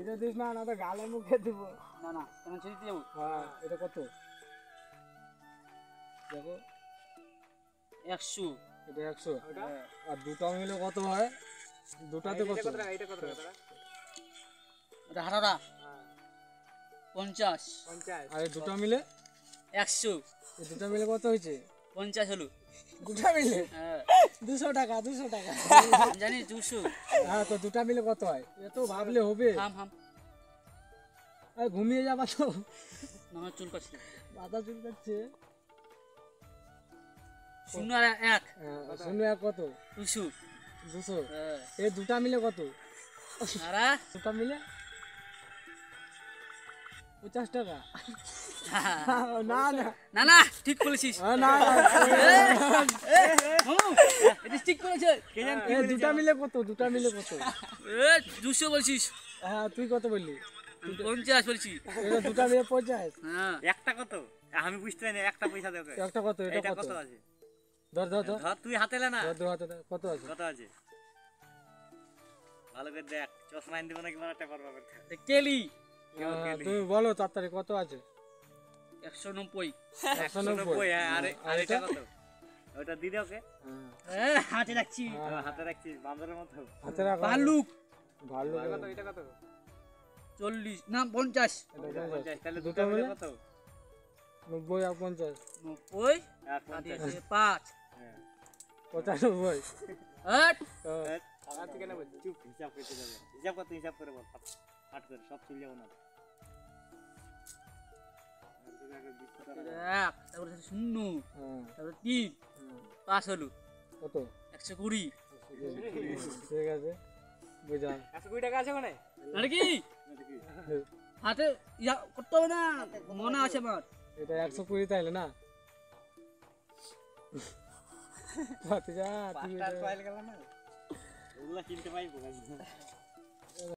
এটা দিস না, না তো গালে মুখে দিব। না না কেন ছেড়ে দিতে যাবো? হ্যাঁ, এটা কত দেখো? 100। এটা 100। আর দুটো মিলে কত হয়? দুটাতে কত? এটা কত টাকা? এটা 18 50 50। আর এই দুটো মিলে 100 এই দুটো মিলে কত হয়েছে? 50 হলো। দুটো মিলে হ্যাঁ 200 টাকা, 200 টাকা। আমি জানি 200। হ্যাঁ, তো দুটো মিলে কত হয়? এত ভাবলে হবে? হাম হাম আরে ঘুমিয়ে যাবা তো, না আমার চুল কাটছে। মাথা চুলকাচ্ছে। 0 আর 1 শূন্য এক কত? 200। 200। হ্যাঁ এই দুটা মিলে কত? আর দুটা মিলে 50 টাকা। না না না না ঠিক বলেছিস। না না, এটা ঠিক বলেছে। এই দুটা মিলে কত? দুটা মিলে কত? 200 বলছিস। হ্যাঁ, তুই কত বললি? 50 বলছি। এটা দুটা মিলে 50। হ্যাঁ একটা কত? আমি বুঝতে পারি না, একটা পয়সা দেবে। একটা কত? এটা এটা কত? কত আছে? ধর ধর ধর ধর তুই হাতে লে না। ধর, হাতে ধর। কত আছে? কত আছে? ভালো করে দেখ, চশমা এনে দেবো নাকি বানাতে পারবো না। কেলি তুমি বলো তাড়াতাড়ি কত আছে? 190। 190। আরে আর এটা এটা? কত? ওটা দিয়ে দে ওকে। হাতে রাখছি। হাতে রাখছিস বান্দরের মতো। হাতে রাখো। ভালুক ভালো। এটা কত? 40 না 50। এটা 50। তাহলে দুটো দুটো মিলে মিলে? কত? 90 আর 50। 90 আর আর 50। 5 হ্যাঁ। 95। হট আর তুই কেন বলছিস? চুপ, হিসাব করতে যাবে। হিসাব কত? হিসাব করে বল। ফাট করে সব চলে যাবো না। এক তারপরে 0 হ্যাঁ, তারপরে 3 হ্যাঁ। 5 হলো কত? 120। ঠিক আছে, বুঝলাম। 120 টাকা আছে ওখানে? আর কি হাতে ইয়া করতে হবে না, মনে আছে আমার। এটা 120 তাইলে না? যা তুই পাঁচটা আর পাইলে গেল না। ওগুলা কিনতে পাইবো।